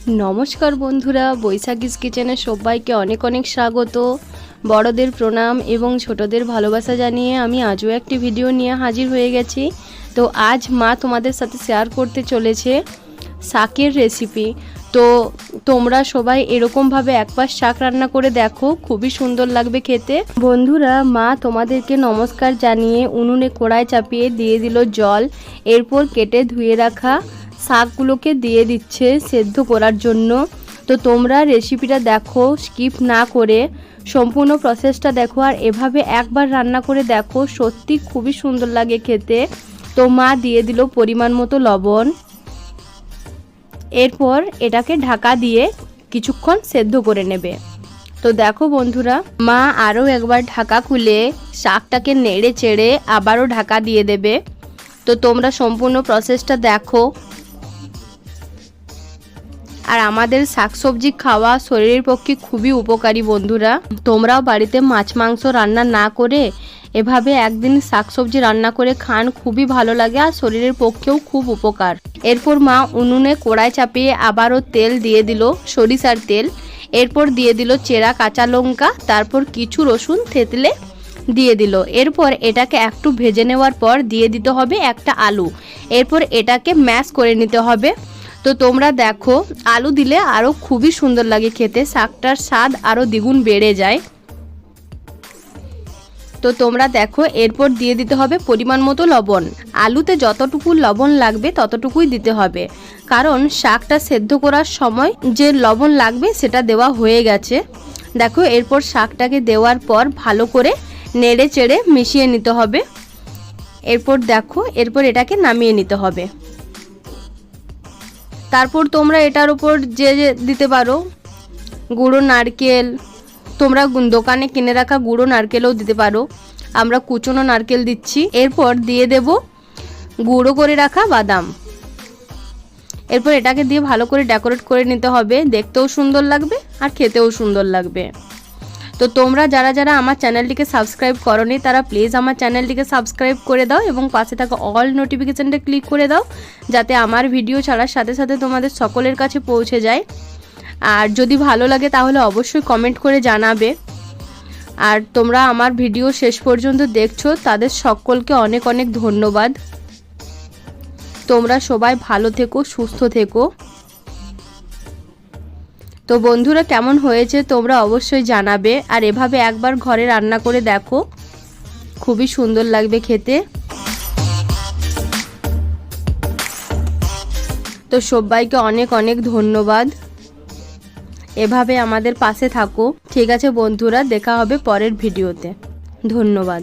নমস্কার বন্ধুরা, বৈশাখীস কিচেনে সবাইকে অনেক অনেক স্বাগত। বড়দের প্রণাম এবং ছোটদের ভালোবাসা জানিয়ে আমি আজও একটি ভিডিও নিয়ে হাজির হয়ে গেছি। তো আজ মা তোমাদের সাথে শেয়ার করতে চলেছে শাকের রেসিপি। তো তোমরা সবাই এরকমভাবে একবার শাক রান্না করে দেখো, খুবই সুন্দর লাগবে খেতে। বন্ধুরা, মা তোমাদেরকে নমস্কার জানিয়ে উনুনে কড়াই চাপিয়ে দিয়ে দিল জল। এরপর কেটে ধুয়ে রাখা শাকগুলোকে দিয়ে দিচ্ছে সেদ্ধ করার জন্য। তো তোমরা রেসিপিটা দেখো, স্কিপ না করে সম্পূর্ণ প্রসেসটা দেখো, আর এভাবে একবার রান্না করে দেখো, সত্যি খুবই সুন্দর লাগে খেতে। তো মা দিয়ে দিল পরিমাণ মতো লবণ। এরপর এটাকে ঢাকা দিয়ে কিছুক্ষণ সেদ্ধ করে নেবে। তো দেখো বন্ধুরা, মা আরও একবার ঢাকা খুলে শাকটাকে নেড়ে চেড়ে আবারও ঢাকা দিয়ে দেবে। তো তোমরা সম্পূর্ণ প্রসেসটা দেখো। আর আমাদের শাকসবজি খাওয়া শরীরের পক্ষে খুবই উপকারী বন্ধুরা। তোমরাও বাড়িতে মাছ মাংস রান্না না করে এভাবে একদিন শাকসবজি রান্না করে খান, খুবই ভালো লাগে আর শরীরের পক্ষেও খুব উপকার। এরপর মা উনুনে কড়াই চাপিয়ে আবারও তেল দিয়ে দিল, সরিষার তেল। এরপর দিয়ে দিল চেরা কাঁচা লঙ্কা, তারপর কিছু রসুন থেতলে দিয়ে দিল। এরপর এটাকে একটু ভেজে নেওয়ার পর দিয়ে দিতে হবে একটা আলু। এরপর এটাকে ম্যাশ করে নিতে হবে। তো তোমরা দেখো, আলু দিলে আরও খুবই সুন্দর লাগে খেতে, শাকটার স্বাদ আরও দ্বিগুণ বেড়ে যায়। তো তোমরা দেখো, এরপর দিয়ে দিতে হবে পরিমাণ মতো লবণ। আলুতে যতটুকু লবণ লাগবে ততটুকুই দিতে হবে, কারণ শাকটা সেদ্ধ করার সময় যে লবণ লাগবে সেটা দেওয়া হয়ে গেছে। দেখো, এরপর শাকটাকে দেওয়ার পর ভালো করে নেড়ে চেড়ে মিশিয়ে নিতে হবে। এরপর দেখো, এরপর এটাকে নামিয়ে নিতে হবে। তারপর তোমরা এটার উপর যে দিতে পারো গুঁড়ো নারকেল, তোমরা দোকানে কিনে রাখা গুঁড়ো নারকেলও দিতে পারো। আমরা কুচনো নারকেল দিচ্ছি। এরপর দিয়ে দেব গুঁড়ো করে রাখা বাদাম। এরপর এটাকে দিয়ে ভালো করে ডেকোরেট করে নিতে হবে, দেখতেও সুন্দর লাগবে আর খেতেও সুন্দর লাগবে। তো তোমরা যারা যারা আমার চ্যানেলটিকে সাবস্ক্রাইব করোনি তারা প্লিজ আমার চ্যানেলটিকে সাবস্ক্রাইব করে দাও এবং পাশে থাকা অল নোটিফিকেশানটা ক্লিক করে দাও, যাতে আমার ভিডিও ছাড়ার সাথে সাথে তোমাদের সকলের কাছে পৌঁছে যায়। আর যদি ভালো লাগে তাহলে অবশ্যই কমেন্ট করে জানাবে। আর তোমরা আমার ভিডিও শেষ পর্যন্ত দেখছো তাদের সকলকে অনেক অনেক ধন্যবাদ। তোমরা সবাই ভালো থেকো, সুস্থ থেকো। তো বন্ধুরা, কেমন হয়েছে তোমরা অবশ্যই জানাবে। আর এভাবে একবার ঘরে রান্না করে দেখো, খুবই সুন্দর লাগবে খেতে। তো সবাইকে অনেক অনেক ধন্যবাদ। এভাবে আমাদের পাশে থাকো। ঠিক আছে বন্ধুরা, দেখা হবে পরের ভিডিওতে। ধন্যবাদ।